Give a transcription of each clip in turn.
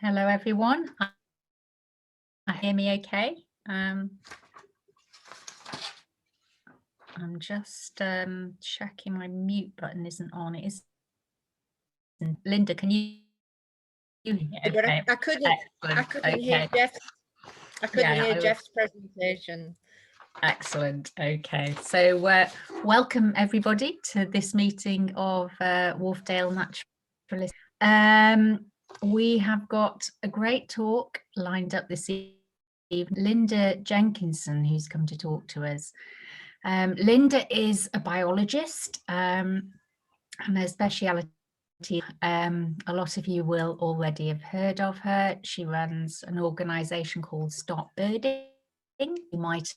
Hello, everyone. Hear me okay? I'm just checking my mute button isn't on. It is. Linda, can you hear me? But Okay. I couldn't hear Okay. Jeff's presentation. Excellent. Okay. So welcome everybody to this meeting of Wharfedale Naturalists. We have got a great talk lined up this evening. Linda Jenkinson, who's come to talk to us. Linda is a biologist and her speciality, a lot of you will already have heard of her. She runs an organisation called Stop Birding. You might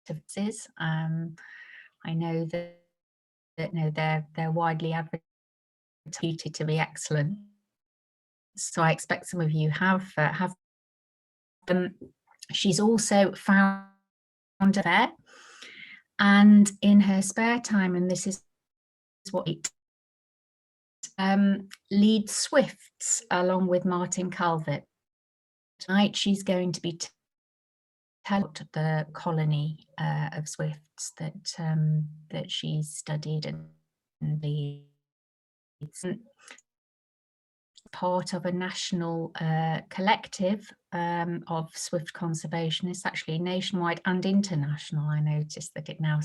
have this. I know that they're widely advocated to be excellent. So I expect some of you have. She's also founder there, and in her spare time, and this is what it leads swifts along with Martin Calvert. Tonight she's going to be telling the colony of swifts that she's studied and leads. Part of a national collective of swift conservationists, actually nationwide and international. I noticed that it now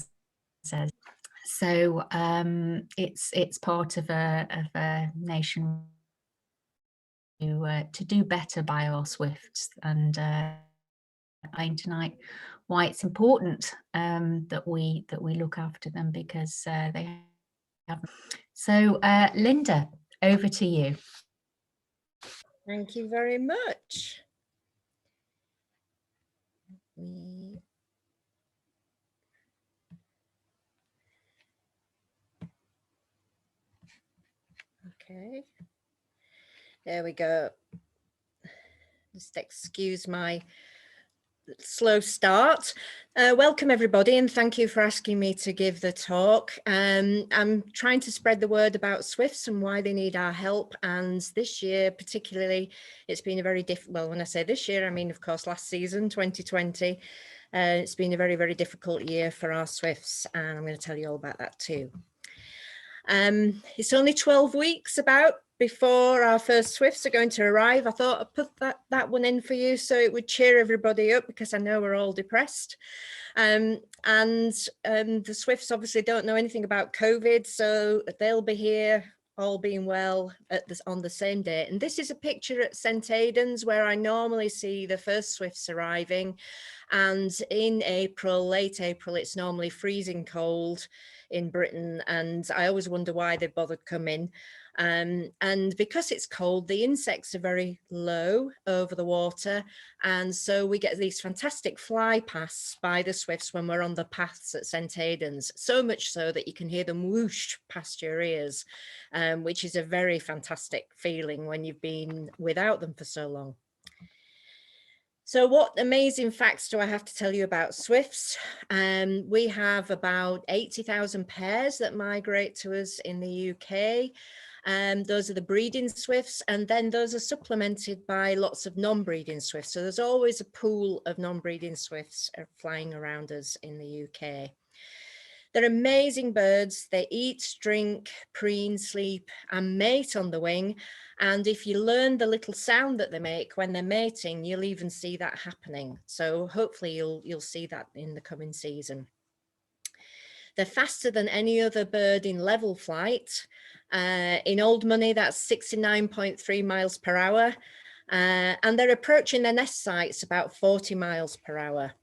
says so. It's part of a nation to do better by our swifts, and tonight why it's important that we look after them, because they have. So Linda, over to you. Thank you very much. Okay, there we go. Just excuse my slow start. Welcome everybody, and thank you for asking me to give the talk. I'm trying to spread the word about swifts and why they need our help, and this year particularly it's been a very well, when I say this year I mean of course last season 2020. It's been a very, very difficult year for our swifts, and I'm going to tell you all about that too. It's only 12 weeks about before our first swifts are going to arrive. I thought I'd put that one in for you so it would cheer everybody up, because I know we're all depressed. The swifts obviously don't know anything about COVID, so they'll be here all being well on the same day. And this is a picture at St Aidan's, where I normally see the first swifts arriving. And in April, late April, it's normally freezing cold in Britain, and I always wonder why they bothered coming. And because it's cold, the insects are very low over the water, and so we get these fantastic fly paths by the swifts when we're on the paths at St Aidan's, so much so that you can hear them whoosh past your ears, which is a very fantastic feeling when you've been without them for so long. So what amazing facts do I have to tell you about swifts? We have about 80,000 pairs that migrate to us in the UK. Those are the breeding swifts, and then those are supplemented by lots of non-breeding swifts. So there's always a pool of non-breeding swifts flying around us in the UK. They're amazing birds. They eat, drink, preen, sleep, and mate on the wing. And if you learn the little sound that they make when they're mating, you'll even see that happening. So hopefully you'll see that in the coming season. They're faster than any other bird in level flight. In old money, that's 69.3 miles per hour. And they're approaching their nest sites about 40 miles per hour.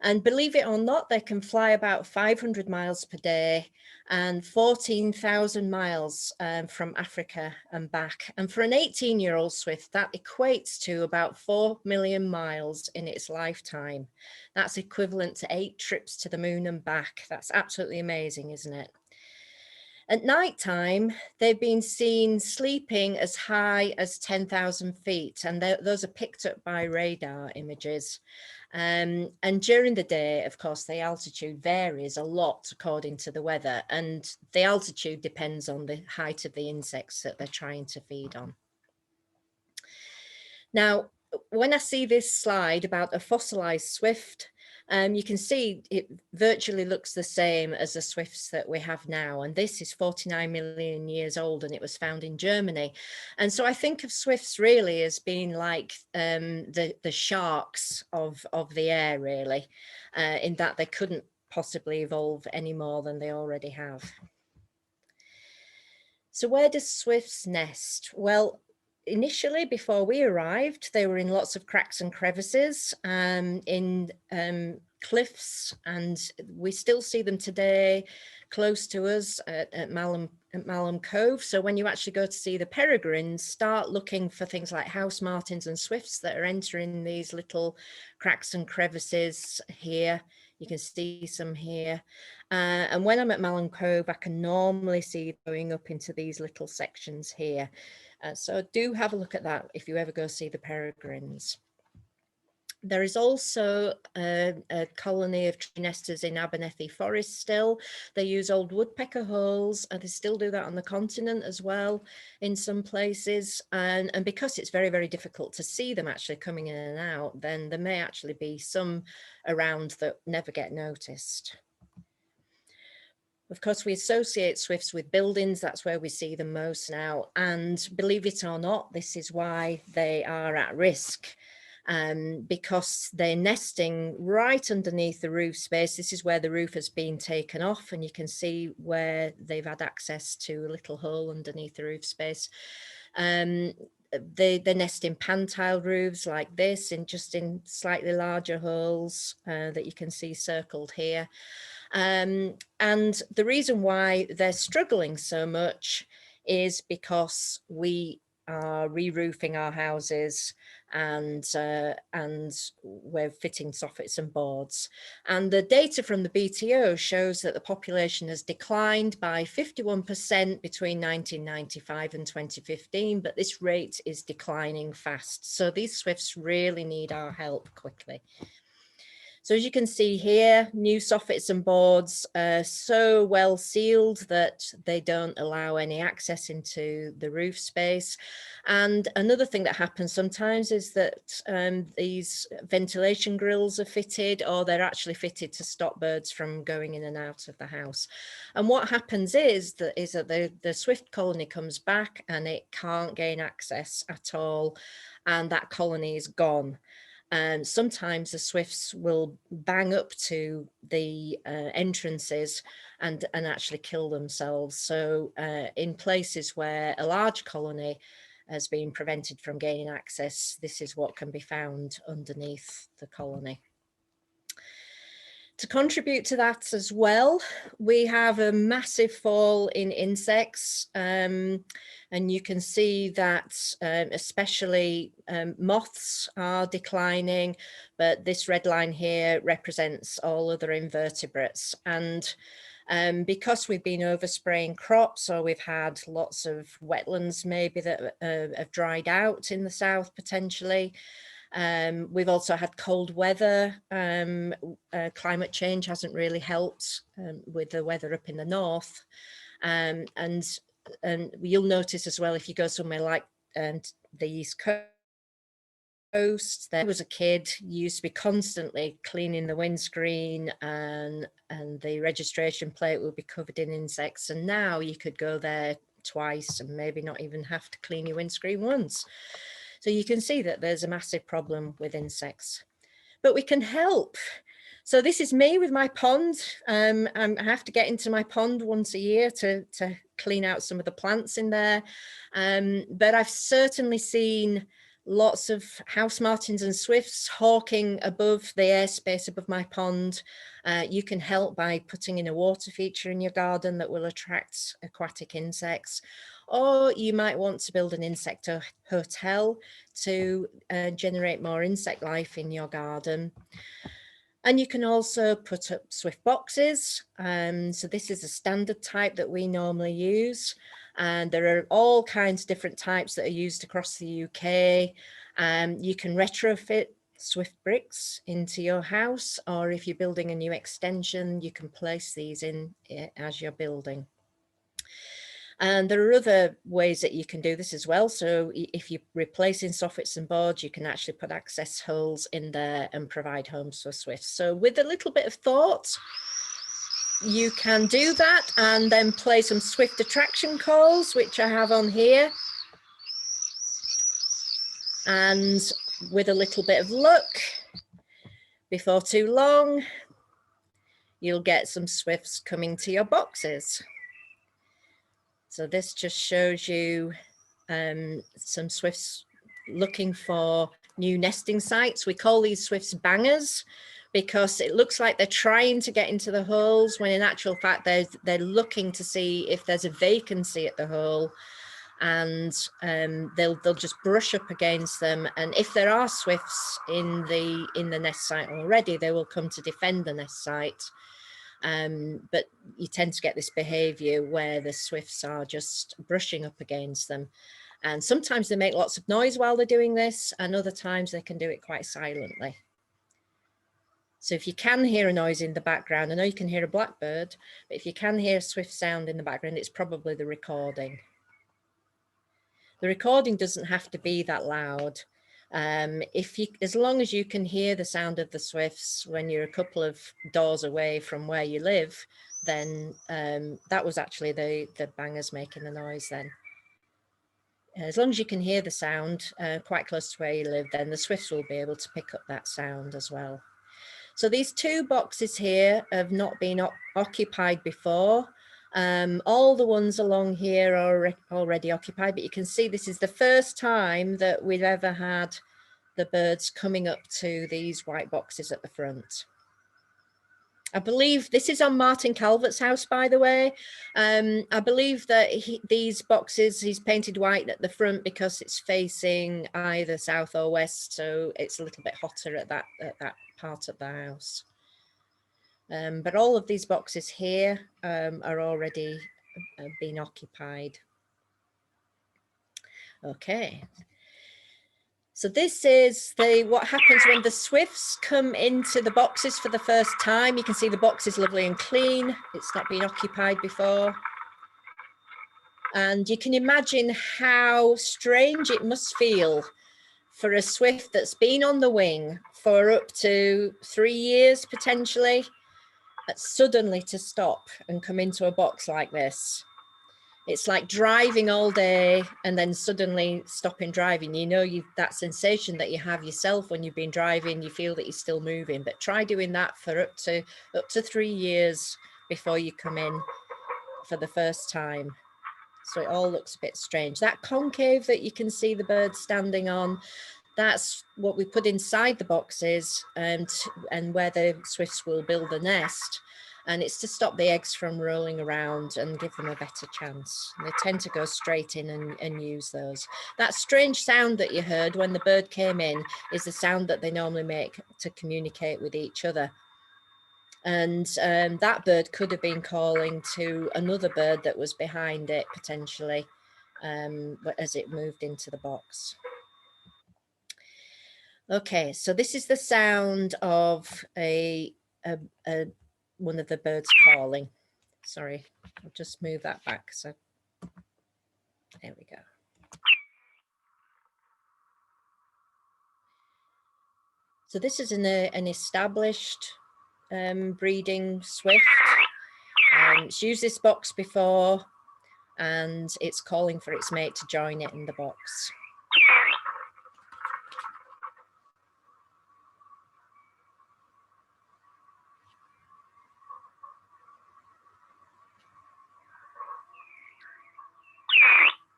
And believe it or not, they can fly about 500 miles per day and 14,000 miles from Africa and back. And for an 18-year-old swift, that equates to about 4 million miles in its lifetime. That's equivalent to 8 trips to the moon and back. That's absolutely amazing, isn't it? At night time, they've been seen sleeping as high as 10,000 feet, and those are picked up by radar images. And during the day, of course, the altitude varies a lot according to the weather, and the altitude depends on the height of the insects that they're trying to feed on. Now, when I see this slide about a fossilized swift, you can see it virtually looks the same as the swifts that we have now. And this is 49 million years old, and it was found in Germany. And so I think of swifts really as being like the sharks of the air, really, in that they couldn't possibly evolve any more than they already have. So where does swifts nest? Well, initially, before we arrived, they were in lots of cracks and crevices, in cliffs, and we still see them today close to us at Malham Cove. So when you actually go to see the peregrines, start looking for things like house martins and swifts that are entering these little cracks and crevices here. You can see some here. And when I'm at Malham Cove, I can normally see going up into these little sections here. So do have a look at that if you ever go see the peregrines. There is also a colony of tree nesters in Abernethy Forest still. They use old woodpecker holes, and they still do that on the continent as well in some places. And because it's very, very difficult to see them actually coming in and out, then there may actually be some around that never get noticed. Of course, we associate swifts with buildings. That's where we see them most now. And believe it or not, this is why they are at risk. Because they're nesting right underneath the roof space. This is where the roof has been taken off, and you can see where they've had access to a little hole underneath the roof space. They nest in pan-tiled roofs like this, just in slightly larger holes that you can see circled here. And the reason why they're struggling so much is because we are re-roofing our houses, and we're fitting soffits and boards. And the data from the BTO shows that the population has declined by 51% between 1995 and 2015, but this rate is declining fast. So these swifts really need our help quickly. So as you can see here, new soffits and boards are so well sealed that they don't allow any access into the roof space. And another thing that happens sometimes is that these ventilation grills are fitted, or they're actually fitted to stop birds from going in and out of the house. And what happens is that the swift colony comes back and it can't gain access at all, and that colony is gone. And sometimes the swifts will bang up to the entrances and actually kill themselves. So in places where a large colony has been prevented from gaining access, this is what can be found underneath the colony. To contribute to that as well, we have a massive fall in insects, and you can see that especially moths are declining, but this red line here represents all other invertebrates. And because we've been overspraying crops, or we've had lots of wetlands maybe that have dried out in the south potentially, we've also had cold weather. Climate change hasn't really helped with the weather up in the north. And you'll notice as well, if you go somewhere like the East Coast, there was a kid who used to be constantly cleaning the windscreen, and the registration plate would be covered in insects. And now you could go there twice and maybe not even have to clean your windscreen once. So you can see that there's a massive problem with insects, but we can help. So this is me with my pond. I have to get into my pond once a year to clean out some of the plants in there. But I've certainly seen lots of house martins and swifts hawking above the airspace above my pond. You can help by putting in a water feature in your garden that will attract aquatic insects. Or you might want to build an insect hotel to generate more insect life in your garden. And you can also put up swift boxes. So this is a standard type that we normally use. And there are all kinds of different types that are used across the UK. You can retrofit swift bricks into your house, or if you're building a new extension, you can place these in as you're building. And there are other ways that you can do this as well. So if you're replacing soffits and boards, you can actually put access holes in there and provide homes for swifts. So with a little bit of thought, you can do that and then play some swift attraction calls, which I have on here. And with a little bit of luck, before too long, you'll get some swifts coming to your boxes. So this just shows you some swifts looking for new nesting sites. We call these swifts bangers because it looks like they're trying to get into the holes when in actual fact they're looking to see if there's a vacancy at the hole, and they'll just brush up against them, and if there are swifts in the nest site already, they will come to defend the nest site. But you tend to get this behavior where the swifts are just brushing up against them, and sometimes they make lots of noise while they're doing this, and other times they can do it quite silently. So if you can hear a noise in the background, I know you can hear a blackbird, but if you can hear a swift sound in the background, it's probably the recording. The recording doesn't have to be that loud. As long as you can hear the sound of the swifts when you're a couple of doors away from where you live, then that was actually the bangers making the noise then. As long as you can hear the sound quite close to where you live, then the swifts will be able to pick up that sound as well. So these two boxes here have not been occupied before. All the ones along here are already occupied, but you can see this is the first time that we've ever had the birds coming up to these white boxes at the front. I believe this is on Martin Calvert's house, by the way. I believe that these boxes, he's painted white at the front because it's facing either south or west, so it's a little bit hotter at that part of the house. But all of these boxes here are already been occupied. Okay. So this is what happens when the swifts come into the boxes for the first time. You can see the box is lovely and clean. It's not been occupied before. And you can imagine how strange it must feel for a swift that's been on the wing for up to 3 years potentially, suddenly to stop and come into a box like this. It's like driving all day and then suddenly stopping driving. You know, that sensation that you have yourself when you've been driving, you feel that you're still moving, but try doing that for up to 3 years before you come in for the first time. So it all looks a bit strange. That concave that you can see the bird standing on, that's what we put inside the boxes and where the swifts will build a nest. And it's to stop the eggs from rolling around and give them a better chance. They tend to go straight in and use those. That strange sound that you heard when the bird came in is the sound that they normally make to communicate with each other. And that bird could have been calling to another bird that was behind it potentially as it moved into the box. Okay, so this is the sound of one of the birds calling. Sorry, I'll just move that back. So there we go. So this is an established breeding swift. It's used this box before and it's calling for its mate to join it in the box.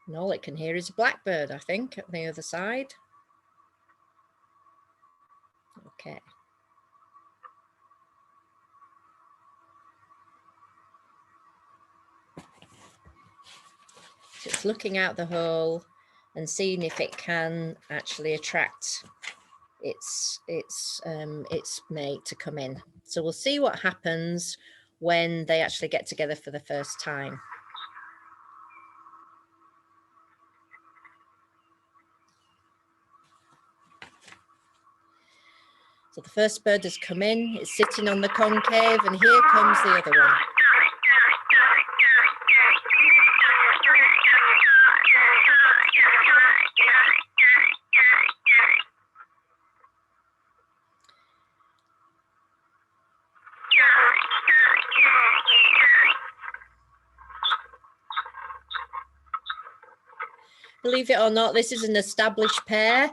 And all it can hear is a blackbird, I think, at the other side. Okay. So it's looking out the hole and seeing if it can actually attract its mate to come in. So we'll see what happens when they actually get together for the first time. So the first bird has come in, it's sitting on the concave, and here comes the other one. Believe it or not, this is an established pair.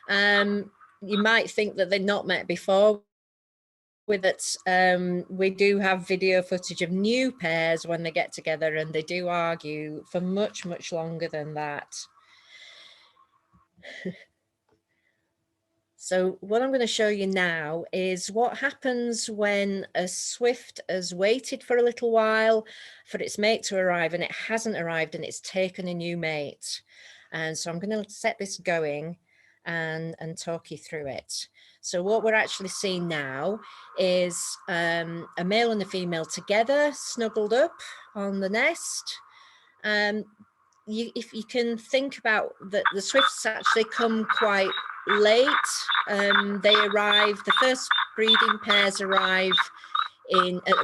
You might think that they've not met before. With it, we do have video footage of new pairs when they get together, and they do argue for much, much longer than that. So what I'm going to show you now is what happens when a swift has waited for a little while for its mate to arrive, and it hasn't arrived, and it's taken a new mate. And so I'm going to set this going and talk you through it. So what we're actually seeing now is a male and a female together, snuggled up on the nest. If you can think about that, the swifts actually come quite late. They arrive, the first breeding pairs arrive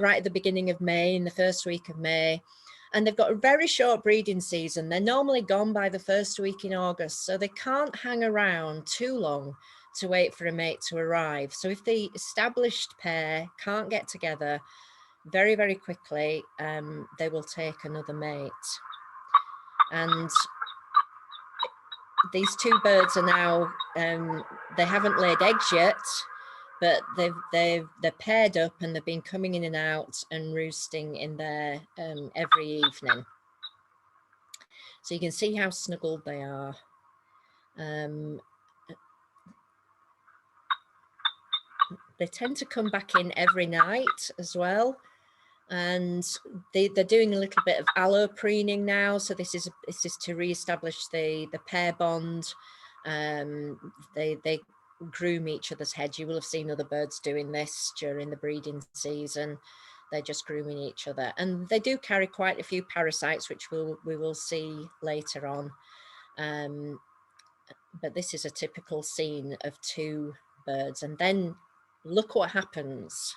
right at the beginning of May, in the first week of May. And they've got a very short breeding season. They're normally gone by the first week in August, so they can't hang around too long to wait for a mate to arrive. So if the established pair can't get together very, very quickly, they will take another mate. And these two birds are now, they haven't laid eggs yet, but they're paired up, and they've been coming in and out and roosting in there every evening. So you can see how snuggled they are. They tend to come back in every night as well. And they're doing a little bit of allopreening now. So this is to re-establish the pair bond. They groom each other's heads. You will have seen other birds doing this during the breeding season. They're just grooming each other, and they do carry quite a few parasites, which we will see later on. But this is a typical scene of two birds, and then look what happens.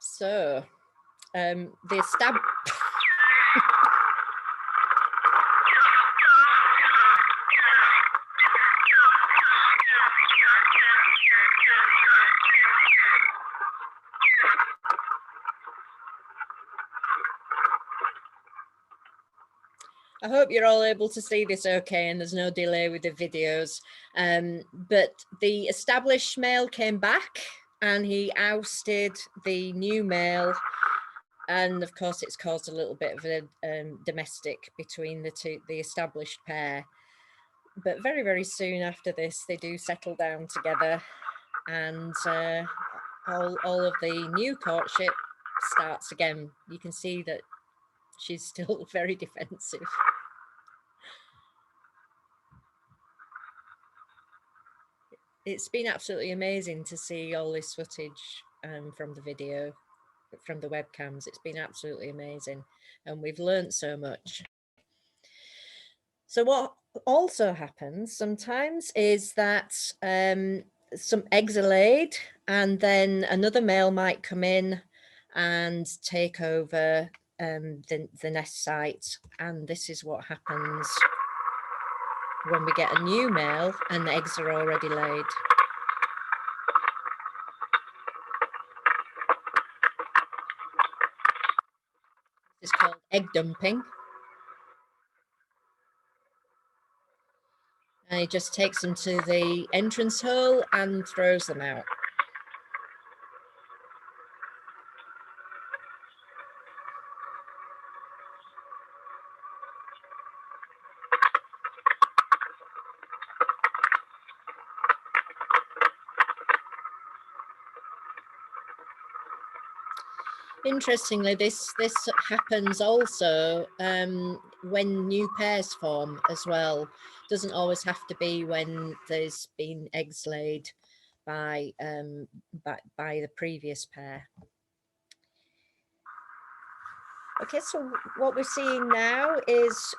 So, the stab. I hope you're all able to see this okay, and there's no delay with the videos. But the established male came back, and he ousted the new male. And of course, it's caused a little bit of a domestic between the established pair. But very, very soon after this, they do settle down together, and all of the new courtship starts again. You can see that she's still very defensive. It's been absolutely amazing to see all this footage from the video, from the webcams. It's been absolutely amazing, and we've learned so much. So what also happens sometimes is that some eggs are laid, and then another male might come in and take over the nest site, and this is what happens when we get a new male and the eggs are already laid. It's called egg dumping. he just takes them to the entrance hole and throws them out. Interestingly, this happens also when new pairs form as well. Doesn't always have to be when there's been eggs laid by the previous pair. Okay, so what we're seeing now is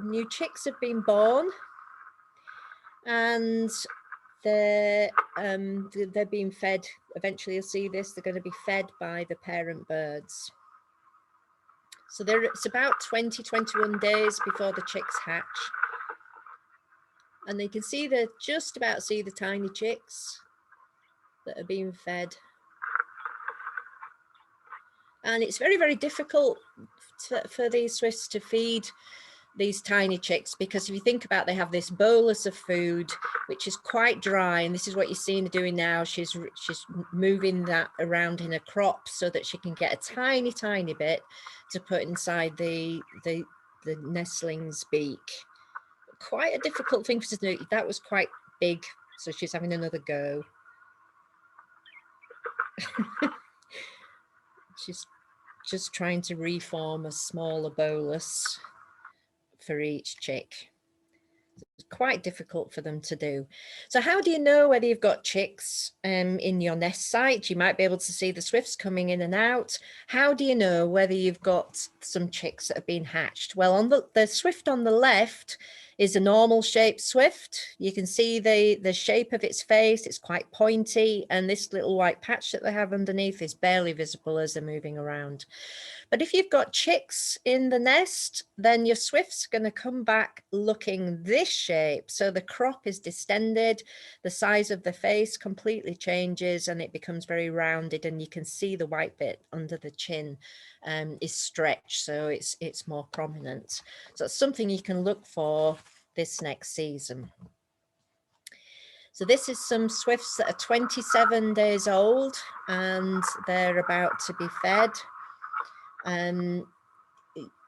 new chicks have been born, and they're being fed. Eventually you'll see this, they're going to be fed by the parent birds. So it's about 20-21 days before the chicks hatch, and you can see just about see the tiny chicks that are being fed. And it's very, very difficult for these swifts to feed these tiny chicks, because if you think about, they have this bolus of food which is quite dry, and this is what you're seeing her doing now. She's moving that around in a crop so that she can get a tiny bit to put inside the nestling's beak. Quite a difficult thing for her to do. That was quite big, so she's having another go. She's just trying to reform a smaller bolus for each chick. It's quite difficult for them to do. So how do you know whether you've got chicks in your nest site? You might be able to see the swifts coming in and out. How do you know whether you've got some chicks that have been hatched? Well, on the swift on the left is a normal shaped swift. You can see the shape of its face. It's quite pointy, and this little white patch that they have underneath is barely visible as they're moving around. But if you've got chicks in the nest, then your swift's going to come back looking this shape. So the crop is distended, the size of the face completely changes, and it becomes very rounded, and you can see the white bit under the chin is stretched, so it's more prominent. So it's something you can look for this next season. So this is some swifts that are 27 days old, and they're about to be fed.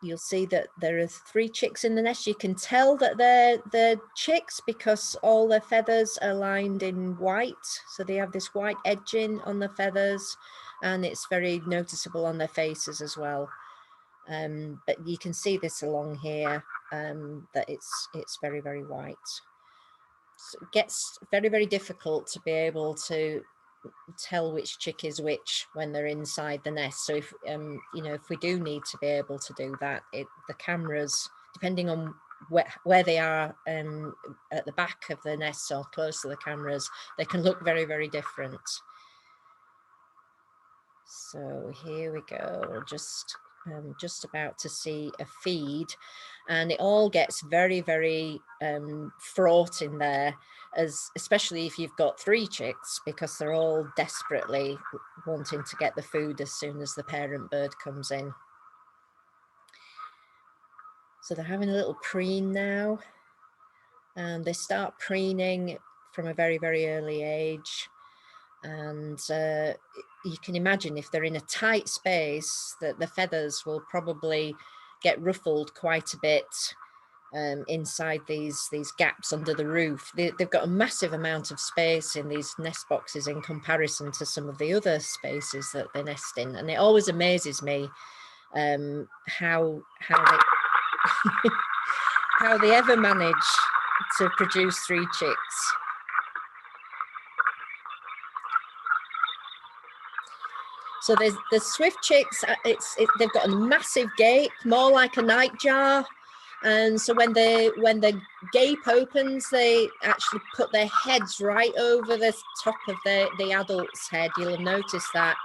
You'll see that there are 3 chicks in the nest. You can tell that they're chicks because all their feathers are lined in white. So they have this white edging on the feathers, and it's very noticeable on their faces as well. But you can see this along here, that it's very, very white. So it gets very, very difficult to be able to tell which chick is which when they're inside the nest. So if you know, if we do need to be able to do that, the cameras, depending on where they are at the back of the nest or close to the cameras, they can look very, very different. So here we go. We're just about to see a feed, and it all gets very, very fraught in there, especially if you've got 3 chicks, because they're all desperately wanting to get the food as soon as the parent bird comes in. So they're having a little preen now, and they start preening from a very, very early age. And you can imagine if they're in a tight space that the feathers will probably get ruffled quite a bit inside these gaps under the roof. They've got a massive amount of space in these nest boxes in comparison to some of the other spaces that they nest in, and it always amazes me how they how they ever manage to produce 3 chicks. So the swift chicks, they've got a massive gape, more like a nightjar. And so when the gape opens, they actually put their heads right over the top of the adult's head. You'll have noticed that.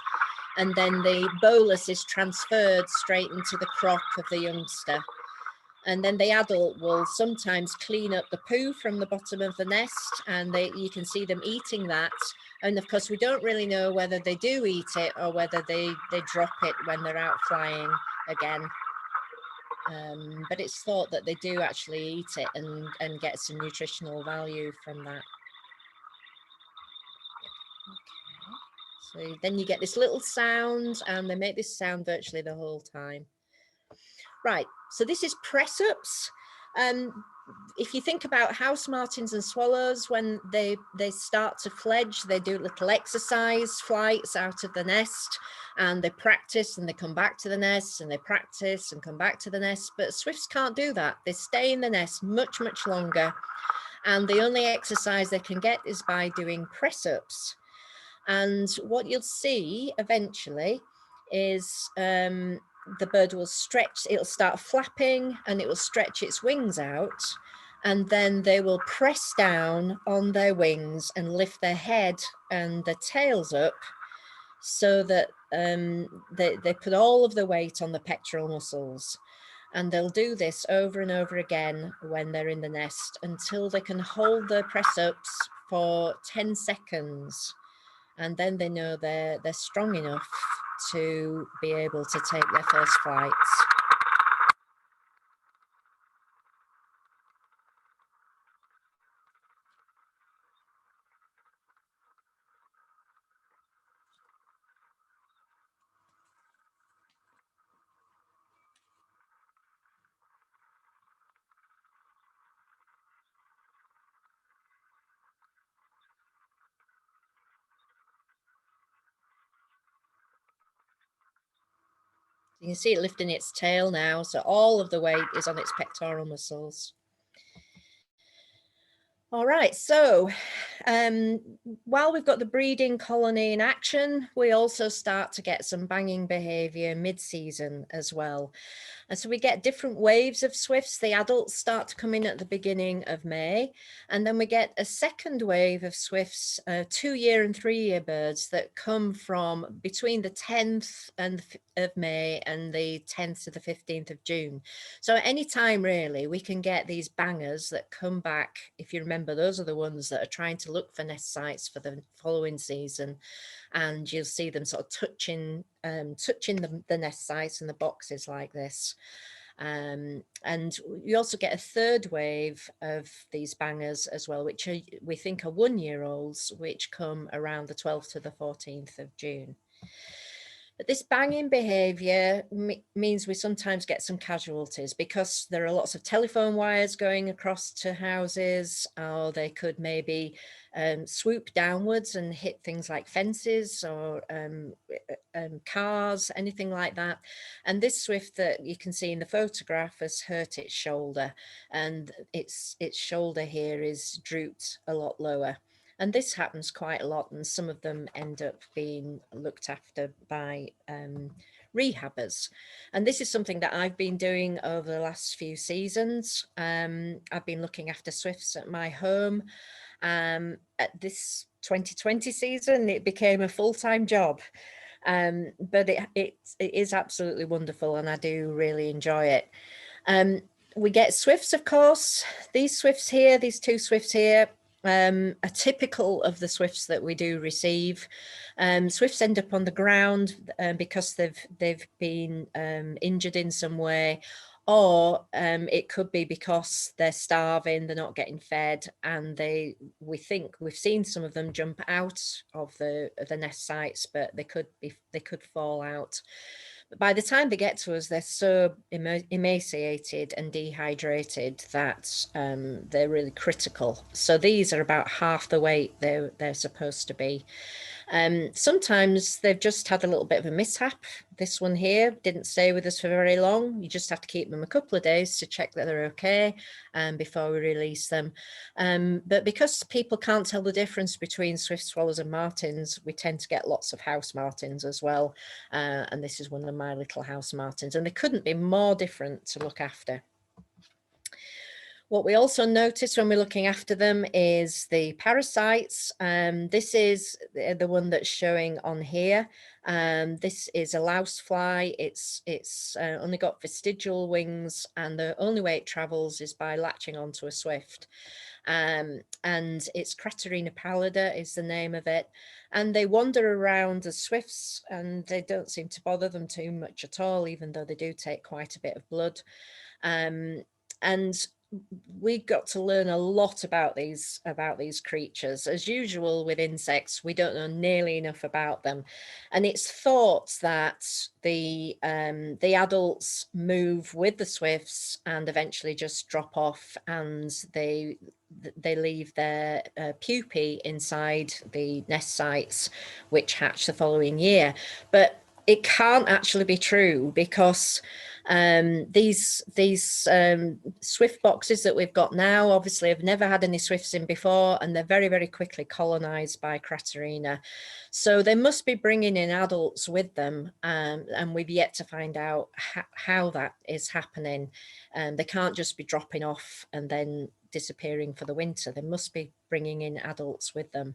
And then the bolus is transferred straight into the crop of the youngster. And then the adult will sometimes clean up the poo from the bottom of the nest, and you can see them eating that. And of course, we don't really know whether they do eat it or whether they drop it when they're out flying again. but it's thought that they do actually eat it and get some nutritional value from that. Okay. So then you get this little sound, and they make this sound virtually the whole time. Right, so this is press-ups. If you think about house martins and swallows, when they start to fledge, they do little exercise flights out of the nest, and they practice and they come back to the nest, and they practice and come back to the nest. But swifts can't do that. They stay in the nest much longer, and the only exercise they can get is by doing press-ups. And what you'll see eventually is the bird will stretch, it'll start flapping, and it will stretch its wings out, and then they will press down on their wings and lift their head and their tails up, so that they put all of the weight on the pectoral muscles. And they'll do this over and over again when they're in the nest until they can hold their press-ups for 10 seconds. And then they know they're strong enough to be able to take their first flights. You can see it lifting its tail now, so all of the weight is on its pectoral muscles. All right, so while we've got the breeding colony in action, we also start to get some banging behaviour mid-season as well. And so we get different waves of swifts. The adults start to come in at the beginning of May, and then we get a second wave of swifts, 2-year and 3-year birds that come from between the 10th of May and the 10th to the 15th of June. So at any time really, we can get these bangers that come back. If you remember, those are the ones that are trying to look for nest sites for the following season, and you'll see them sort of touching the nest sites and the boxes like this. And you also get a third wave of these bangers as well, which we think are 1-year-olds, which come around the 12th to the 14th of June. But this banging behaviour means we sometimes get some casualties, because there are lots of telephone wires going across to houses, or they could maybe swoop downwards and hit things like fences or cars, anything like that. And this swift that you can see in the photograph has hurt its shoulder, and its shoulder here is drooped a lot lower. And this happens quite a lot, and some of them end up being looked after by rehabbers. And this is something that I've been doing over the last few seasons. I've been looking after swifts at my home. At this 2020 season, it became a full-time job. But it is absolutely wonderful, and I do really enjoy it. We get swifts, of course. These swifts here, these two swifts here, are typical of the swifts that we do receive. Swifts end up on the ground because they've been injured in some way, or it could be because they're starving, they're not getting fed, and we think we've seen some of them jump out of the nest sites, but they could fall out. But by the time they get to us, they're so emaciated and dehydrated that they're really critical. So these are about half the weight they're supposed to be. Sometimes they've just had a little bit of a mishap. This one here didn't stay with us for very long. You just have to keep them a couple of days to check that they're okay before we release them. But because people can't tell the difference between swift swallows and martins, we tend to get lots of house martins as well. And this is one of my little house martins, and they couldn't be more different to look after. What we also notice when we're looking after them is the parasites. This is the one that's showing on here. This is a louse fly. It's only got vestigial wings, and the only way it travels is by latching onto a swift. And it's Craterina pallida is the name of it. And they wander around as swifts, and they don't seem to bother them too much at all, even though they do take quite a bit of blood. And we got to learn a lot about these creatures. As usual with insects, we don't know nearly enough about them, and it's thought that the adults move with the swifts and eventually just drop off, and they leave their pupae inside the nest sites, which hatch the following year. But it can't actually be true, because these swift boxes that we've got now obviously have never had any swifts in before, and they're very, very quickly colonized by Craterina. So they must be bringing in adults with them, and we've yet to find out how that is happening. They can't just be dropping off and then disappearing for the winter. They must be bringing in adults with them.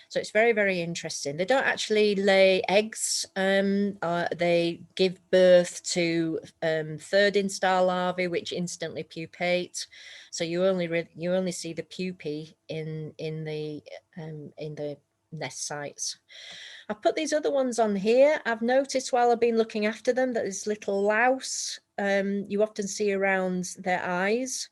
So it's very, very interesting. They don't actually lay eggs. They give birth to third instar larvae, which instantly pupate. So you only see the pupae in the nest sites. I've put these other ones on here. I've noticed while I've been looking after them that this little louse you often see around their eyes.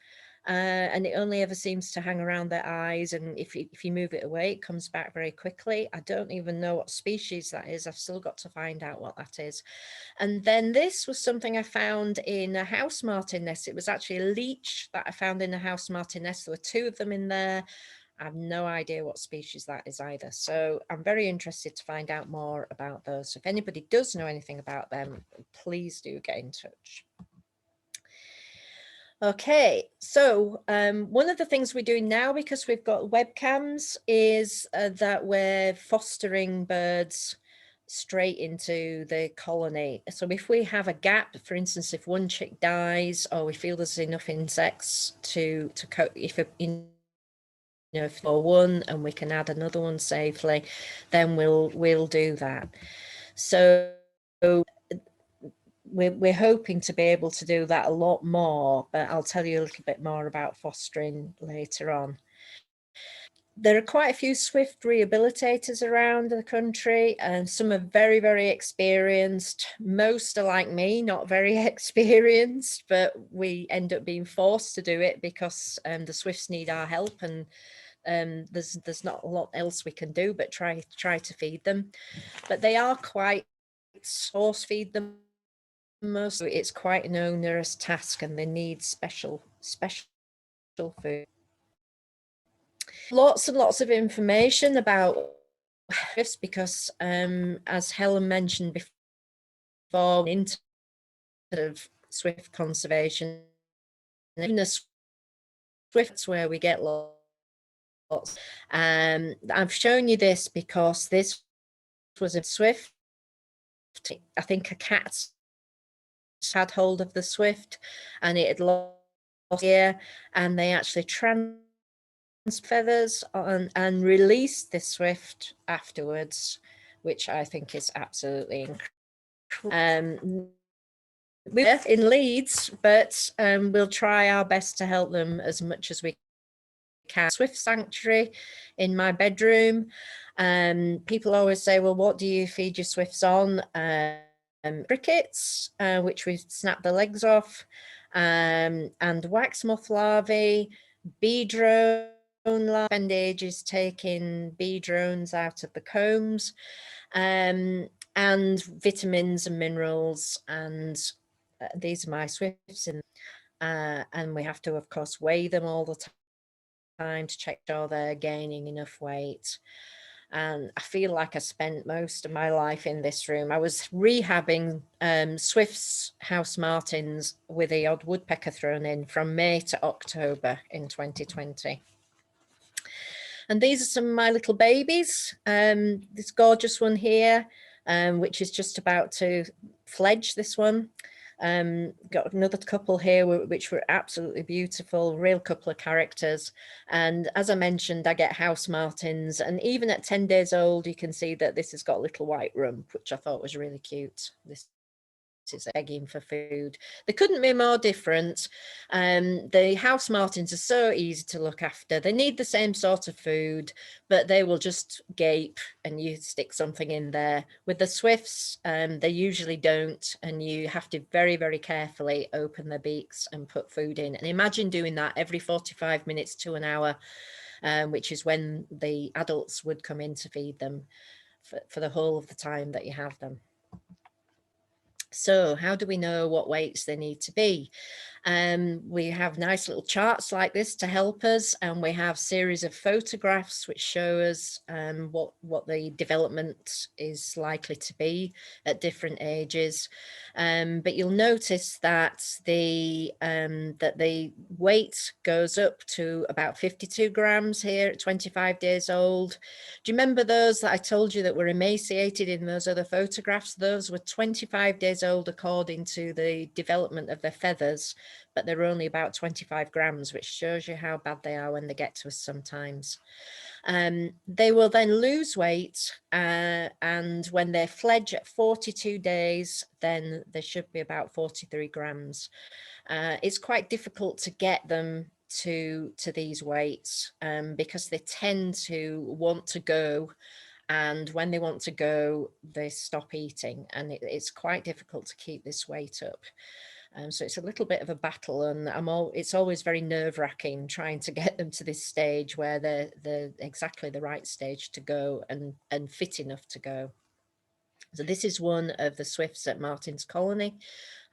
And it only ever seems to hang around their eyes, and if you move it away, it comes back very quickly. I don't even know what species that is. I've still got to find out what that is. And then this was something I found in a house martin nest. It was actually a leech that I found in a house martin nest. There were two of them in there. I have no idea what species that is either. So I'm very interested to find out more about those. So if anybody does know anything about them, please do get in touch. Okay, so one of the things we're doing now, because we've got webcams, is that we're fostering birds straight into the colony. So if we have a gap, for instance, if one chick dies, or we feel there's enough insects to cope, if for one and we can add another one safely, then we'll do that. So we're hoping to be able to do that a lot more, but I'll tell you a little bit more about fostering later on. There are quite a few swift rehabilitators around the country, and some are very, very experienced. Most are like me, not very experienced, but we end up being forced to do it because the swifts need our help, and there's not a lot else we can do but try to feed them. But they are quite force feed them. It's quite an onerous task, and they need special food. Lots and lots of information about swifts, because as Helen mentioned before, into of swift conservation, in the swifts where we get lots. I've shown you this because this was a swift. I think a cat had hold of the swift and it had lost here, and they actually transferred feathers and released the swift afterwards, which I think is absolutely incredible. We're in Leeds, but we'll try our best to help them as much as we can. Swift sanctuary in my bedroom. People always say, well, what do you feed your swifts on? Crickets, which we snap the legs off, and wax moth larvae, bee drone larvae. Spend ages taking bee drones out of the combs, and vitamins and minerals. And these are my swifts, and we have to, of course, weigh them all the time to check sure they're gaining enough weight. And I feel like I spent most of my life in this room. I was rehabbing swifts, house martins, with the odd woodpecker thrown in, from May to October in 2020. And these are some of my little babies. This gorgeous one here, which is just about to fledge, this one. Got another couple here which were absolutely beautiful, real couple of characters. And as I mentioned, I get house martins, and even at 10 days old, you can see that this has got a little white rump, which I thought was really cute. This is begging for food. They couldn't be more different. The house martins are so easy to look after. They need the same sort of food, but they will just gape and you stick something in there. With the swifts, they usually don't, and you have to very, very carefully open their beaks and put food in. And imagine doing that every 45 minutes to an hour, which is when the adults would come in to feed them for the whole of the time that you have them. So how do we know what weights they need to be? We have nice little charts like this to help us, and we have series of photographs which show us what the development is likely to be at different ages. But you'll notice that the weight goes up to about 52 grams here at 25 days old. Do you remember those that I told you that were emaciated in those other photographs? Those were 25 days old according to the development of their feathers, but they're only about 25 grams, which shows you how bad they are when they get to us sometimes. They will then lose weight, and when they fledge at 42 days, then they should be about 43 grams. It's quite difficult to get them to these weights because they tend to want to go, and when they want to go, they stop eating, and it's quite difficult to keep this weight up. So it's a little bit of a battle, and it's always very nerve-wracking trying to get them to this stage where they're exactly the right stage to go and fit enough to go. So this is one of the swifts at Martin's Colony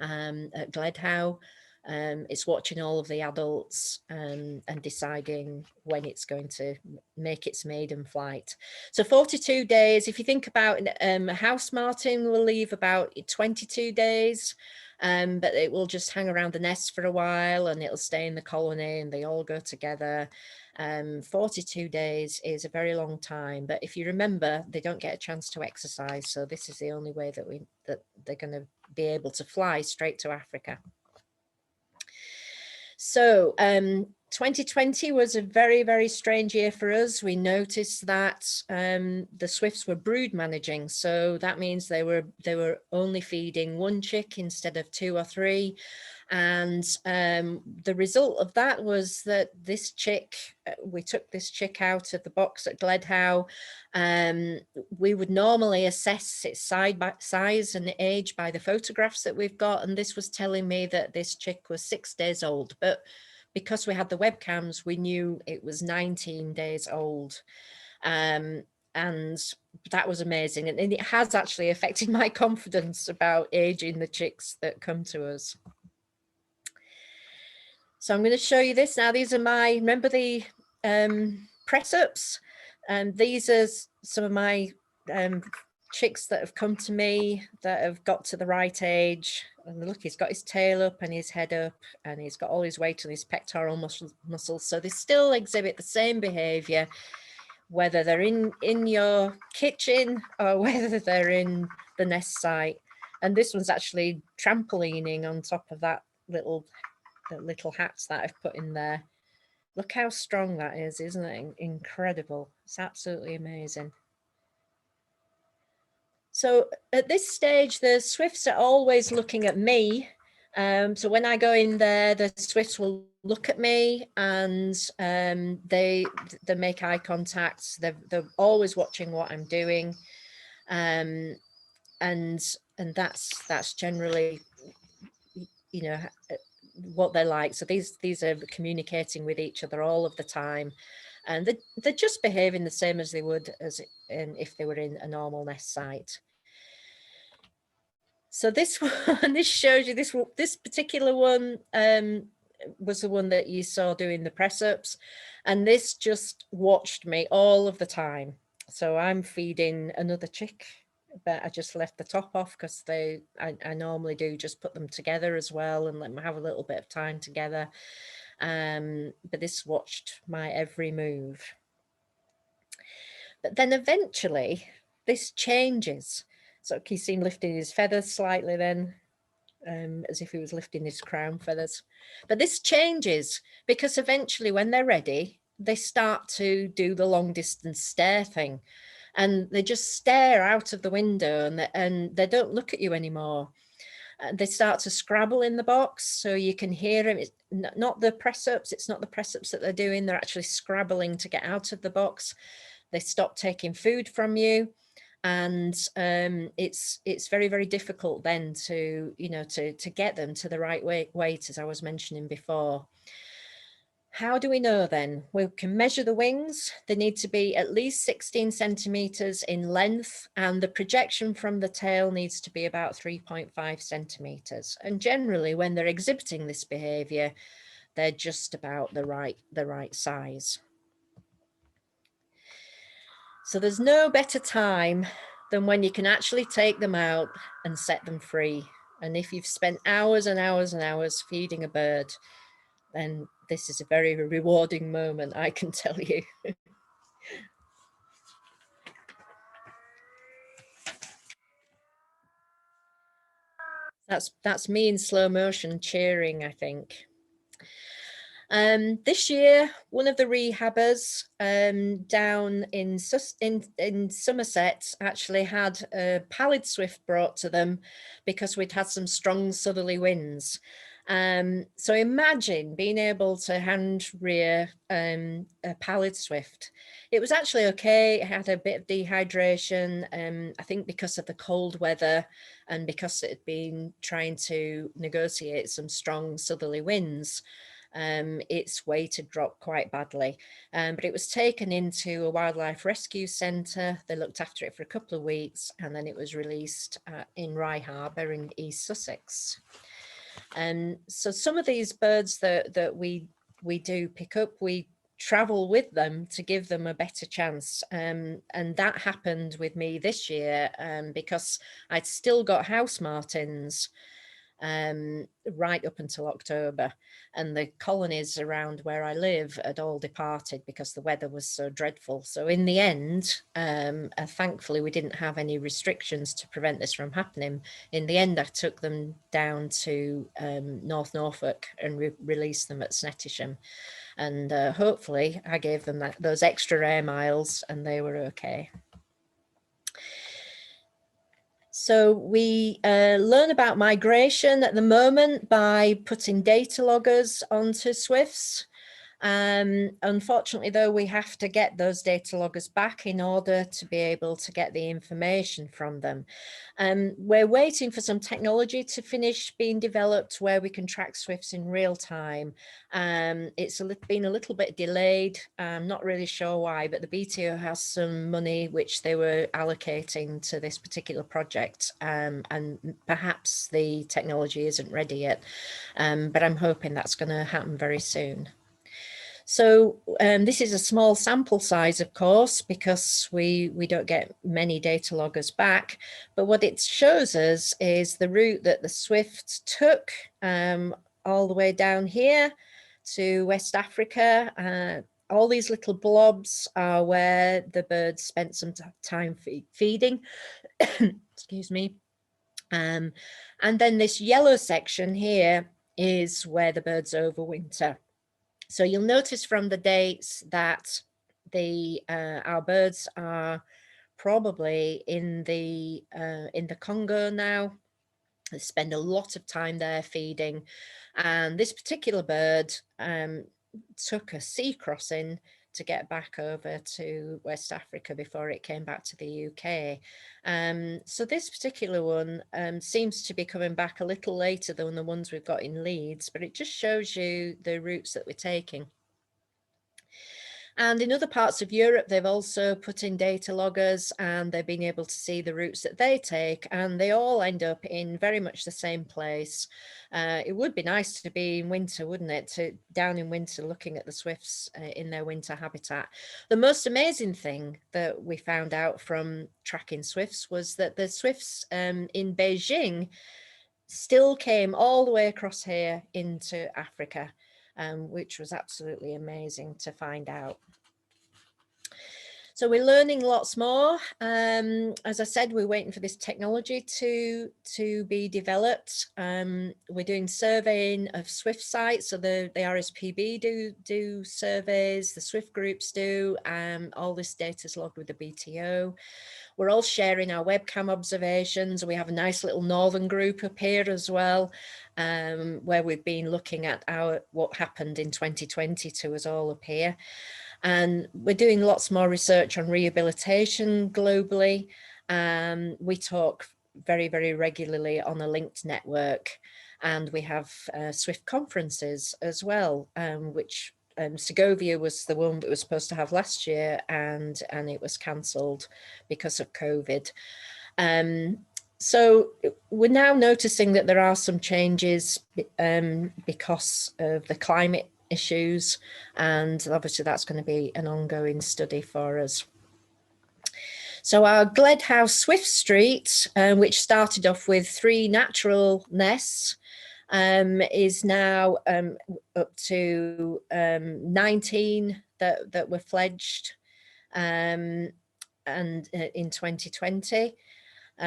at Gledhow. It's watching all of the adults and deciding when it's going to make its maiden flight. So 42 days, if you think about a house martin will leave about 22 days, but it will just hang around the nest for a while and it'll stay in the colony and they all go together. 42 days is a very long time, but if you remember, they don't get a chance to exercise, so this is the only way that they're going to be able to fly straight to Africa. So 2020 was a very, very strange year for us. We noticed that the swifts were brood managing, so that means they were only feeding one chick instead of 2 or 3. And the result of that was that this chick, we took this chick out of the box at Gledhow. We would normally assess its size and age by the photographs that we've got, and this was telling me that this chick was 6 days old, but because we had the webcams, we knew it was 19 days old. And that was amazing, and it has actually affected my confidence about aging the chicks that come to us. So I'm going to show you this now. These are remember the press ups? These are some of my chicks that have come to me that have got to the right age. And look, he's got his tail up and his head up, and he's got all his weight on his pectoral muscles. So they still exhibit the same behavior, whether they're in your kitchen or whether they're in the nest site. And this one's actually trampolining on top of that little hats that I've put in there. Look how strong that is, isn't it? Incredible. It's absolutely amazing. So at this stage, the swifts are always looking at me. So when I go in there, the swifts will look at me and they make eye contact. They're always watching what I'm doing. And that's generally, you know, what they're like. So these are communicating with each other all of the time, and they're just behaving the same as they would if they were in a normal nest site. So this one, this shows you this particular one was the one that you saw doing the press ups, and this just watched me all of the time. So I'm feeding another chick, but I just left the top off because I normally do just put them together as well and let them have a little bit of time together. But this watched my every move. But then eventually this changes. So you see him lifting his feathers slightly then, as if he was lifting his crown feathers. But this changes because eventually when they're ready, they start to do the long distance stare thing, and they just stare out of the window, and they don't look at you anymore. They start to scrabble in the box, so you can hear them. It's not the press ups. It's not the press ups that they're doing. They're actually scrabbling to get out of the box. They stop taking food from you, and it's very, very difficult then to to get them to the right weight, as I was mentioning before. How do we know then? We can measure the wings. They need to be at least 16 centimeters in length, and the projection from the tail needs to be about 3.5 centimeters. And generally, when they're exhibiting this behavior, they're just about the right size. So there's no better time than when you can actually take them out and set them free. And if you've spent hours and hours and hours feeding a bird, then this is a very rewarding moment, I can tell you. That's me in slow motion cheering, I think. This year, one of the rehabbers down in Somerset actually had a pallid swift brought to them because we'd had some strong southerly winds. So imagine being able to hand rear a pallid swift. It was actually okay. It had a bit of dehydration, I think because of the cold weather and because it had been trying to negotiate some strong southerly winds. Its weight had dropped quite badly, but it was taken into a wildlife rescue centre. They looked after it for a couple of weeks, and then it was released in Rye Harbour in East Sussex. So some of these birds that we do pick up, we travel with them to give them a better chance, and that happened with me this year because I'd still got house martins right up until October, and the colonies around where I live had all departed because the weather was so dreadful. So in the end, thankfully we didn't have any restrictions to prevent this from happening. In the end, I took them down to North Norfolk and released them at Snettisham, and hopefully I gave them those extra air miles and they were okay. So we learn about migration at the moment by putting data loggers onto swifts. Unfortunately, though, we have to get those data loggers back in order to be able to get the information from them. We're waiting for some technology to finish being developed where we can track swifts in real time. It's been a little bit delayed. I'm not really sure why, but the BTO has some money which they were allocating to this particular project, and perhaps the technology isn't ready yet, but I'm hoping that's going to happen very soon. So this is a small sample size, of course, because we don't get many data loggers back. But what it shows us is the route that the swift took all the way down here to West Africa. All these little blobs are where the birds spent some time feeding. Excuse me. And then this yellow section here is where the birds overwinter. So you'll notice from the dates that our birds are probably in the Congo now. They spend a lot of time there feeding, and this particular bird took a sea crossing to get back over to West Africa before it came back to the UK. So this particular one seems to be coming back a little later than the ones we've got in Leeds, but it just shows you the routes that we're taking. And in other parts of Europe, they've also put in data loggers, and they've been able to see the routes that they take, and they all end up in very much the same place. It would be nice to be in winter, wouldn't it? Down in winter, looking at the swifts in their winter habitat. The most amazing thing that we found out from tracking swifts was that the swifts in Beijing still came all the way across here into Africa, which was absolutely amazing to find out. So we're learning lots more. As I said, we're waiting for this technology to be developed. We're doing surveying of Swift sites. So the RSPB do surveys, the Swift groups do. All this data is logged with the BTO. We're all sharing our webcam observations. We have a nice little northern group up here as well, where we've been looking at what happened in 2020 to us all up here. And we're doing lots more research on rehabilitation globally. We talk very, very regularly on a linked network, and we have Swift conferences as well, which Segovia was the one that was supposed to have last year, and it was cancelled because of COVID. So we're now noticing that there are some changes because of the climate issues, and obviously that's going to be an ongoing study for us. So our Gledhouse Swift Street, which started off with 3 natural nests, is now up to 19 that were fledged and in 2020.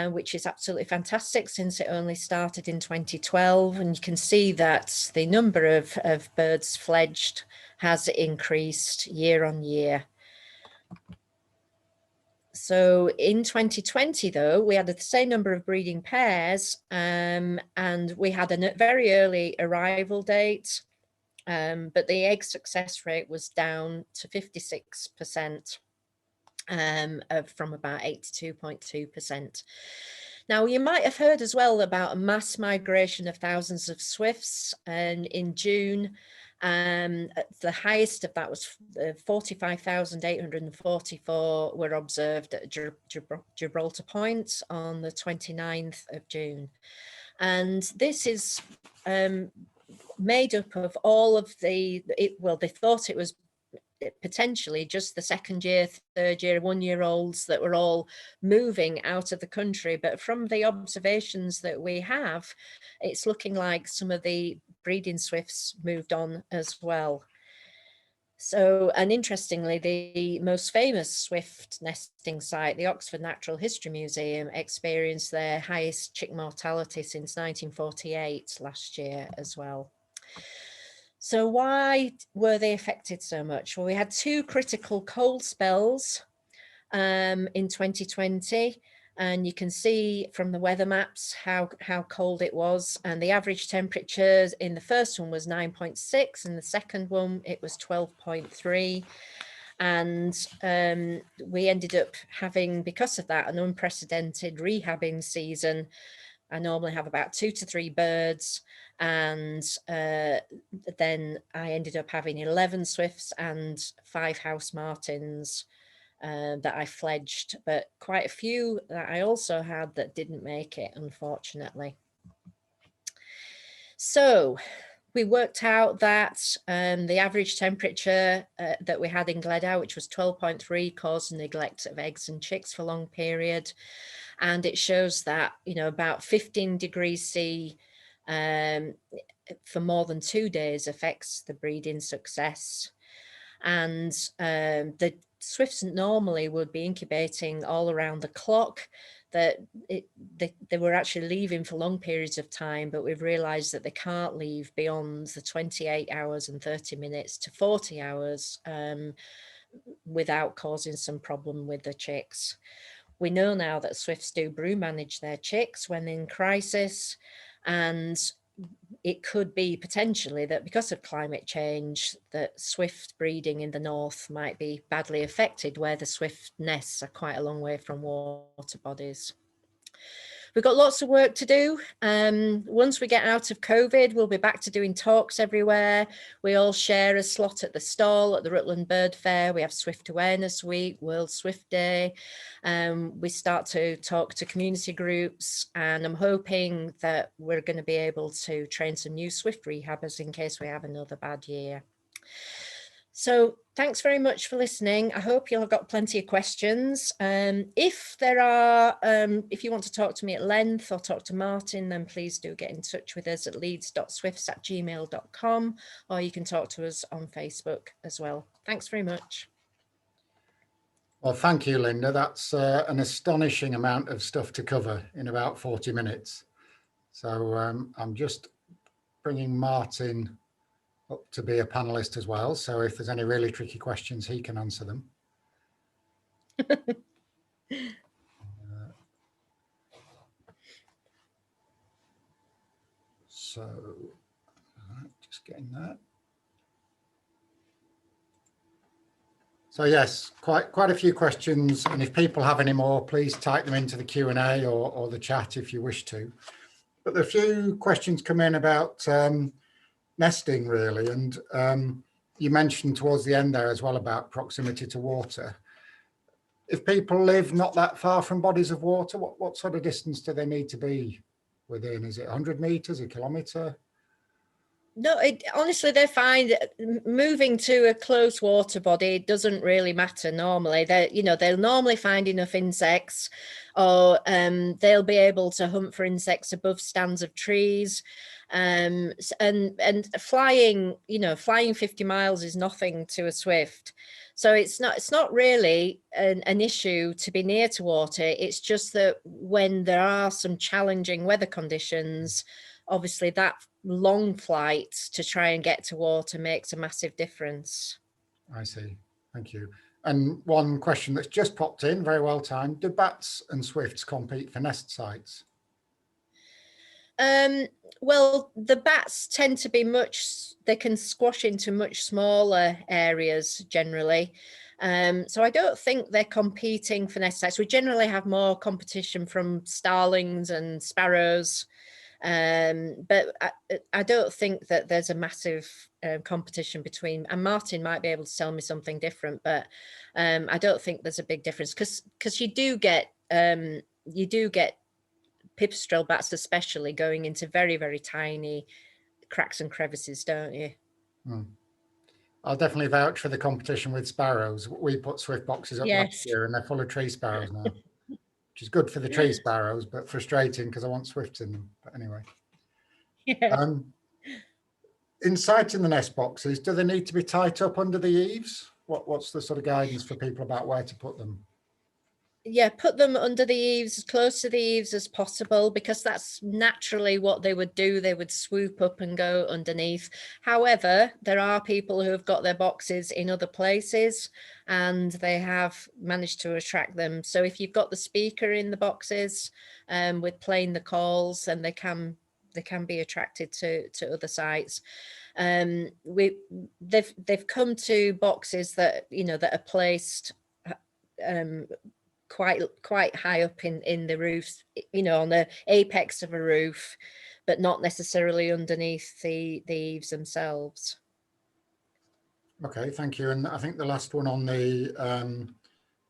Which is absolutely fantastic since it only started in 2012. And you can see that the number of birds fledged has increased year on year. So in 2020, though, we had the same number of breeding pairs, and we had a very early arrival date, but the egg success rate was down to 56%. From about 82.2%. Now, you might have heard as well about a mass migration of thousands of swifts, and in June, the highest of that was 45,844 were observed at Gibraltar Point on the 29th of June. And this is made up of all of they thought it was potentially just the second year, third year, 1-year-olds that were all moving out of the country. But from the observations that we have, it's looking like some of the breeding swifts moved on as well. So, and interestingly, the most famous swift nesting site, the Oxford Natural History Museum, experienced their highest chick mortality since 1948 last year as well. So why were they affected so much? Well, we had 2 critical cold spells in 2020, and you can see from the weather maps how cold it was. And the average temperatures in the first one was 9.6, and the second one it was 12.3. And we ended up having, because of that, an unprecedented rehabbing season. I normally have about 2 to 3 birds, and then I ended up having 11 swifts and 5 house martins that I fledged, but quite a few that I also had that didn't make it, unfortunately. So we worked out that the average temperature that we had in Gledhouse, which was 12.3, caused neglect of eggs and chicks for a long period. And it shows that, you know, about 15 degrees C for more than 2 days affects the breeding success. And the swifts normally would be incubating all around the clock, that they were actually leaving for long periods of time, but we've realized that they can't leave beyond the 28 hours and 30 minutes to 40 hours without causing some problem with the chicks. We know now that swifts do brood manage their chicks when in crisis, and it could be potentially that because of climate change that swift breeding in the north might be badly affected, where the swift nests are quite a long way from water bodies. We've got lots of work to do. Once we get out of COVID, we'll be back to doing talks everywhere. We all share a slot at the stall at the Rutland Bird Fair. We have Swift Awareness Week, World Swift Day. We start to talk to community groups, and I'm hoping that we're going to be able to train some new swift rehabbers in case we have another bad year. So thanks very much for listening. I hope you'll have got plenty of questions. If you want to talk to me at length or talk to Martin, then please do get in touch with us at leeds.swifts@gmail.com, or you can talk to us on Facebook as well. Thanks very much. Well, thank you, Linda. That's an astonishing amount of stuff to cover in about 40 minutes. So I'm just bringing Martin up to be a panelist as well. So if there's any really tricky questions, he can answer them. So just getting that. So yes, quite a few questions, and if people have any more, please type them into the Q&A or the chat if you wish to. But there are a few questions come in about nesting, really, and you mentioned towards the end there as well about proximity to water. If people live not that far from bodies of water, what sort of distance do they need to be within? Is it 100 meters, a kilometre? No, honestly, they find moving to a close water body doesn't really matter normally. They'll normally find enough insects, or they'll be able to hunt for insects above stands of trees. And flying 50 miles is nothing to a swift. So it's not really an issue to be near to water. It's just that when there are some challenging weather conditions, obviously that long flight to try and get to water makes a massive difference. I see. Thank you. And one question that's just popped in, very well timed. Do bats and swifts compete for nest sites? Well, the bats tend to be they can squash into much smaller areas generally. So I don't think they're competing for nest sites. We generally have more competition from starlings and sparrows. But I don't think that there's a massive competition between, and Martin might be able to tell me something different, but I don't think there's a big difference because you do get pipistrelle bats especially going into very, very tiny cracks and crevices, don't you? I'll definitely vouch for the competition with sparrows. We put swift boxes up last year and they're full of tree sparrows now, which is good for the tree sparrows, but frustrating because I want swifts in them. But anyway. Yeah. In siting the nest boxes, do they need to be tied up under the eaves? What's the sort of guidance for people about where to put them? Yeah, put them under the eaves, as close to the eaves as possible, because that's naturally what they would do. They would swoop up and go underneath. However, there are people who have got their boxes in other places and they have managed to attract them. So if you've got the speaker in the boxes with playing the calls, then they can be attracted to other sites. They've come to boxes that that are placed quite high up in the roofs, on the apex of a roof, but not necessarily underneath the eaves themselves. Okay, thank you. And I think the last one on the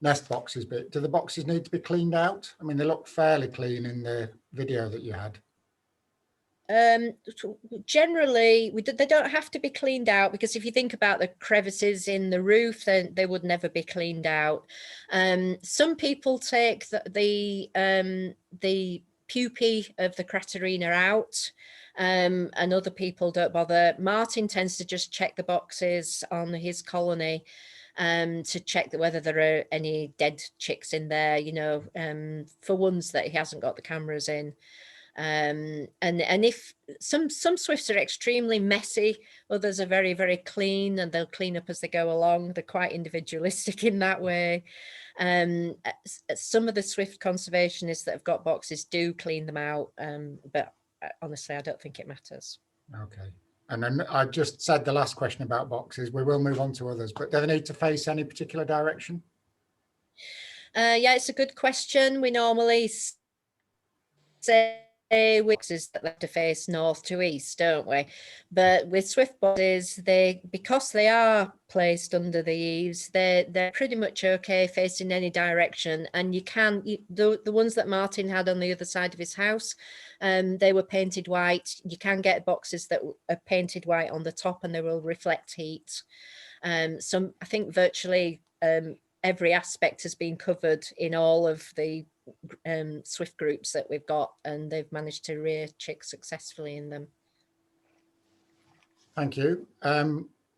nest boxes bit, do the boxes need to be cleaned out? I mean, they look fairly clean in the video that you had. Generally, they don't have to be cleaned out, because if you think about the crevices in the roof, then they would never be cleaned out. Some people take the pupae of the craterina out, and other people don't bother. Martin tends to just check the boxes on his colony to check whether there are any dead chicks in there, for ones that he hasn't got the cameras in. And if some swifts are extremely messy, others are very, very clean, and they'll clean up as they go along. They're quite individualistic in that way. Some of the swift conservationists that have got boxes do clean them out, but honestly, I don't think it matters. Okay. And then I just said the last question about boxes. We will move on to others, but do they need to face any particular direction? Yeah, it's a good question. We normally say boxes that have to face north to east, don't we? But with swift boxes, because they are placed under the eaves, they're pretty much okay facing any direction. And the ones that Martin had on the other side of his house, they were painted white. You can get boxes that are painted white on the top and they will reflect heat. So I think virtually every aspect has been covered in all of the swift groups that we've got, and they've managed to rear chicks successfully in them. Thank you.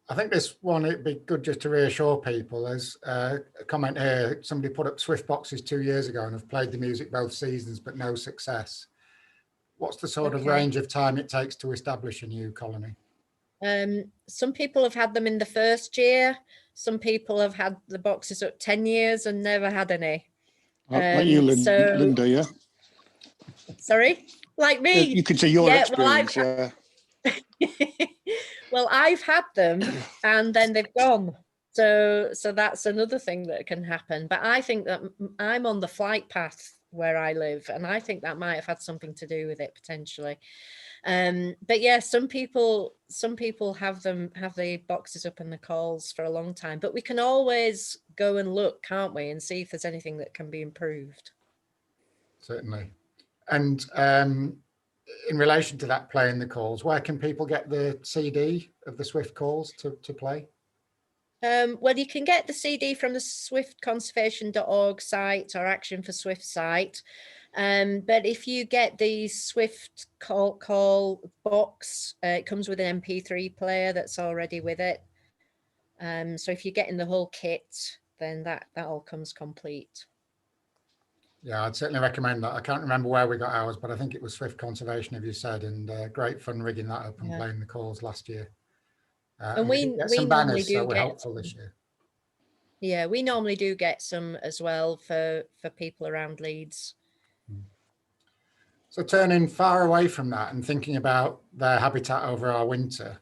I think this one, it'd be good just to reassure people. There's a comment here, somebody put up Swift boxes 2 years ago and have played the music both seasons, but no success. What's the sort of range of time it takes to establish a new colony? Some people have had them in the first year. Some people have had the boxes up 10 years and never had any. Like you, Linda, yeah? Sorry? Like me? You could say your experience, yeah. Well, I've had them and then they've gone. So that's another thing that can happen. But I think that I'm on the flight path where I live, and I think that might have had something to do with it potentially. But yeah, some people have the boxes up in the calls for a long time, but we can always go and look, can't we, and see if there's anything that can be improved. Certainly. And in relation to that, playing the calls, where can people get the CD of the Swift calls to play? Well, you can get the CD from the swiftconservation.org site or Action for Swift site. But if you get the Swift call box, it comes with an MP3 player that's already with it. So if you're getting the whole kit, then that all comes complete. Yeah, I'd certainly recommend that. I can't remember where we got ours, but I think it was Swift Conservation, as you said, and great fun rigging that up and playing the calls last year. And we normally do get helpful this year. Yeah, we normally do get some as well for people around Leeds. So turning far away from that and thinking about their habitat over our winter,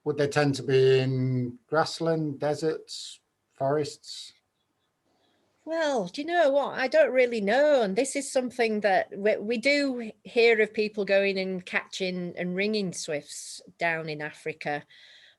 would they tend to be in grassland, deserts, forests? Well, do you know what? I don't really know. And this is something that we do hear of people going and catching and ringing swifts down in Africa.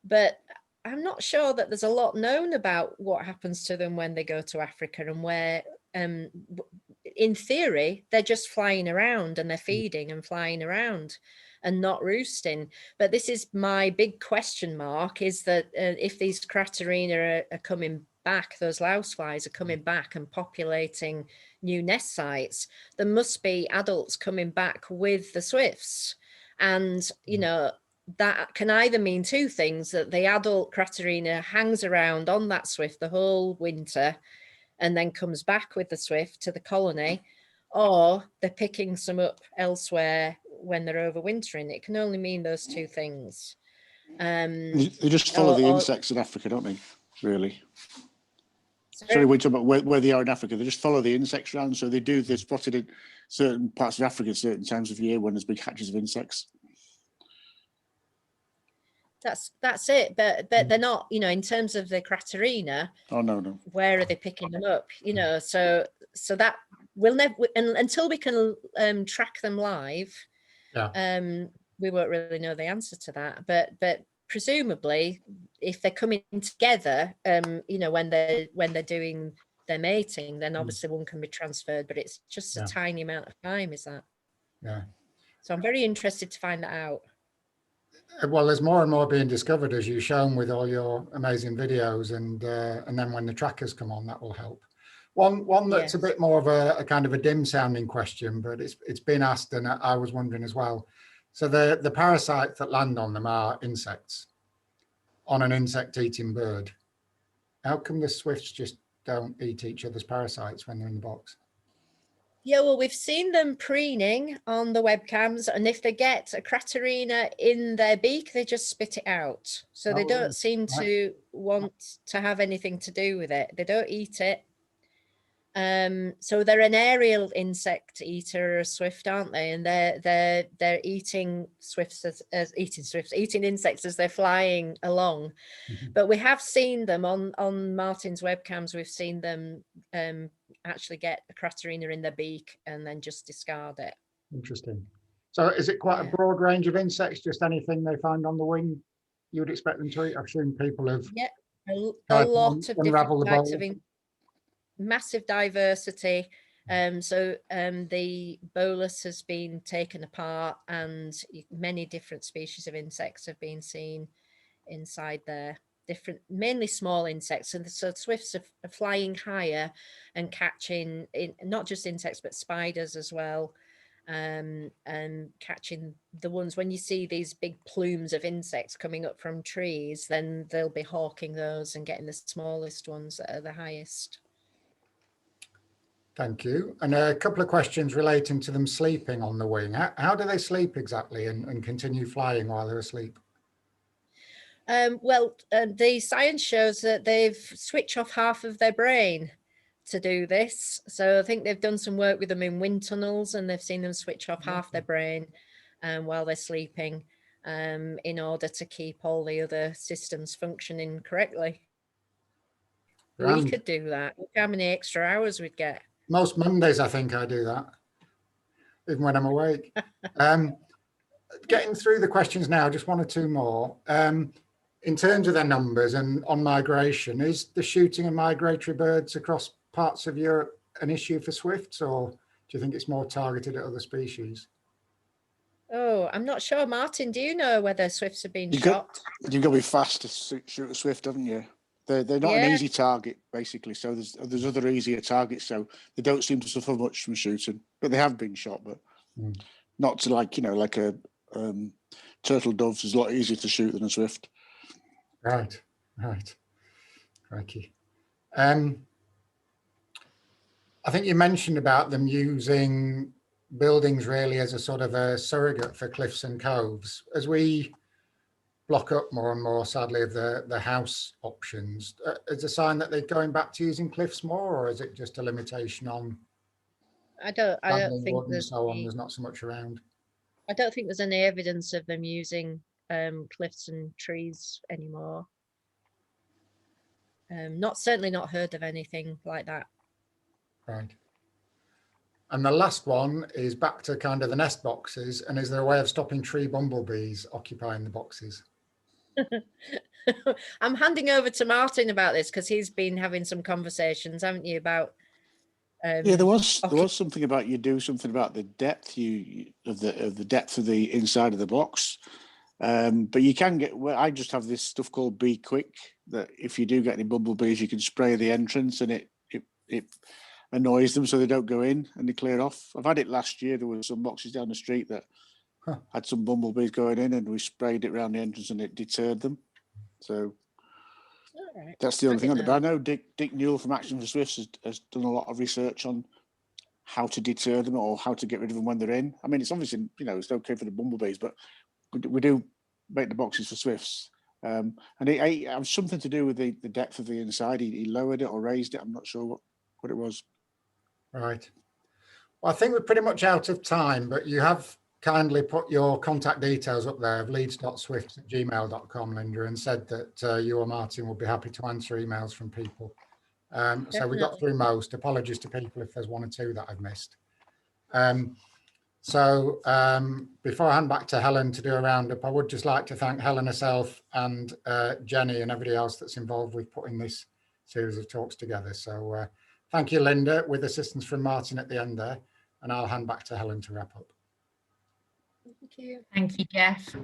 But I'm not sure that there's a lot known about what happens to them when they go to Africa, and where, in theory, they're just flying around and they're feeding and flying around and not roosting. But this is my big question mark, is that if these Craterina are coming back, those louse flies are coming back and populating new nest sites, there must be adults coming back with the swifts. And, you know, that can either mean two things: that the adult Craterina hangs around on that swift the whole winter and then comes back with the swift to the colony, or they're picking some up elsewhere when they're overwintering. It can only mean those two things. They just follow the insects in Africa, don't they, really? Sorry, we're talking about where they are in Africa. They just follow the insects around. So they're spotted in certain parts of Africa at certain times of year when there's big hatches of insects. That's it, but they're not, you know, in terms of the Craterina. Oh no. Where are they picking them up? You know, so that we'll never, until we can track them live. We won't really know the answer to that. But presumably, if they're coming together, you know, when they're doing their mating, then obviously one can be transferred. But it's just a tiny amount of time, is that? Yeah. So I'm very interested to find that out. Well, there's more and more being discovered, as you've shown with all your amazing videos, and then when the trackers come on, that will help. One that's a bit more of a kind of a dim sounding question, but it's been asked, and I was wondering as well. So the parasites that land on them are insects, on an insect-eating bird. How come the swifts just don't eat each other's parasites when they're in the box? Yeah, well, we've seen them preening on the webcams, and if they get a Craterina in their beak, they just spit it out. So they don't seem to want to have anything to do with it. They don't eat it. So they're an aerial insect eater, or a swift, aren't they? And they're eating swifts eating insects as they're flying along. But we have seen them on Martin's webcams. We've seen them actually get a Craterina in their beak and then just discard it. Interesting. So is it quite a broad range of insects? Just anything they find on the wing, you would expect them to eat? I've seen people have a lot of different types of massive diversity. So the bolus has been taken apart, and many different species of insects have been seen inside there. Different, mainly small insects, and so swifts are flying higher and catching not just insects but spiders as well, and catching the ones. When you see these big plumes of insects coming up from trees, then they'll be hawking those and getting the smallest ones that are the highest. Thank you. And a couple of questions relating to them sleeping on the wing. How do they sleep exactly and continue flying while they're asleep? Well, the science shows that they've switched off half of their brain to do this. So I think they've done some work with them in wind tunnels, and they've seen them switch off half their brain while they're sleeping in order to keep all the other systems functioning correctly. We could do that. Look how many extra hours we'd get. Most Mondays, I think I do that, even when I'm awake. Getting through the questions now, just one or two more. In terms of their numbers and on migration, is the shooting of migratory birds across parts of Europe an issue for swifts, or do you think it's more targeted at other species? Oh, I'm not sure. Martin, do you know whether swifts have been shot? You've got to be fast to shoot a swift, haven't you? They're not an easy target, basically. So there's other easier targets. So they don't seem to suffer much from shooting, but they have been shot, but not to like a turtle doves is a lot easier to shoot than a swift. Right. Crikey. I think you mentioned about them using buildings really as a sort of a surrogate for cliffs and coves. As we block up more and more, sadly, of the house options, is a sign that they're going back to using cliffs more, or is it just a limitation on I don't think and so on? There's not so much around. I don't think there's any evidence of them using cliffs and trees anymore. Certainly not heard of anything like that. Right. And the last one is back to kind of the nest boxes. And is there a way of stopping tree bumblebees occupying the boxes? I'm handing over to Martin about this because he's been having some conversations, haven't you, about yeah, there was something about you do something about the depth of the depth of the inside of the box, but you can get. Well, I just have this stuff called Bee Quick that if you do get any bumblebees, you can spray the entrance and it annoys them so they don't go in and they clear off. I've had it last year. There were some boxes down the street that had some bumblebees going in, and we sprayed it around the entrance and it deterred them. So. Right. That's the only thing on it. But I know Dick Newell from Action for Swifts has done a lot of research on how to deter them or how to get rid of them when they're in. I mean, it's obviously, it's okay for the bumblebees, but we do make the boxes for swifts. And it had something to do with the depth of the inside. He lowered it or raised it. I'm not sure what it was. Right. Well, I think we're pretty much out of time, but you have kindly put your contact details up there of leeds.swifts@gmail.com, Linda, and said that you or Martin will be happy to answer emails from people. So we got through most. Apologies to people if there's one or two that I've missed. So before I hand back to Helen to do a roundup, I would just like to thank Helen herself and Jenny and everybody else that's involved with putting this series of talks together. So thank you, Linda, with assistance from Martin at the end there, and I'll hand back to Helen to wrap up. Thank you. Thank you, Jeff.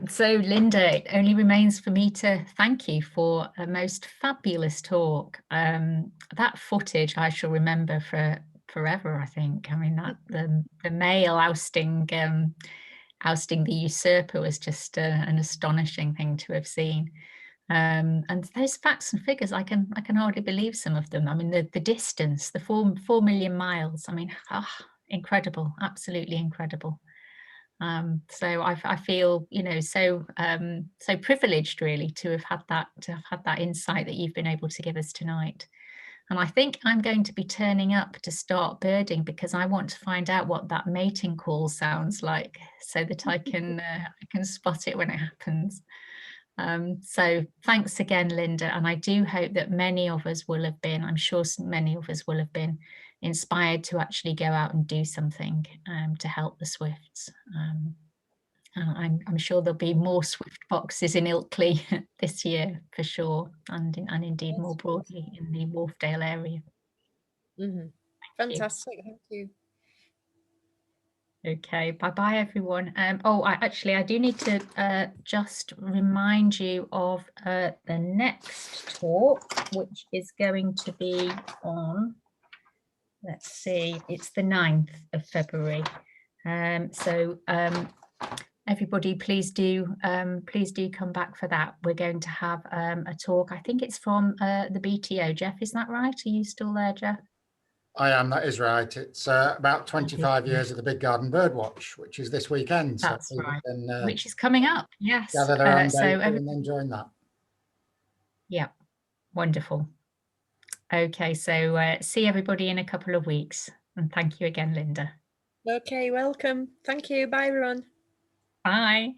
So Linda, it only remains for me to thank you for a most fabulous talk. That footage I shall remember for forever, I think. I mean, that the male ousting the usurper was just an astonishing thing to have seen. And those facts and figures, I can hardly believe some of them. I mean, the distance, the 4 million miles. I mean, incredible, absolutely incredible. So I feel, so privileged really to have had that insight that you've been able to give us tonight. And I think I'm going to be turning up to start birding because I want to find out what that mating call sounds like so that I can spot it when it happens. So thanks again, Linda. And I do hope that many of us will have been, I'm sure many of us will have been inspired to actually go out and do something to help the swifts. I'm sure there'll be more swift boxes in Ilkley this year for sure, and indeed more broadly in the Wharfedale area. Mm-hmm. Fantastic, thank you. Okay, bye everyone. I do need to just remind you of the next talk, which is going to be on let's see, it's the 9th of February. So everybody, please do come back for that. We're going to have a talk. I think it's from the BTO. Jeff, is that right? Are you still there, Jeff? I am, that is right. It's about 25 years of the Big Garden Birdwatch, which is this weekend. That's so right. can, Which is coming up, yes. gather around So and then join that. Yeah, wonderful. Okay, so see everybody in a couple of weeks. And thank you again, Linda. Okay, welcome. Thank you. Bye, everyone. Bye.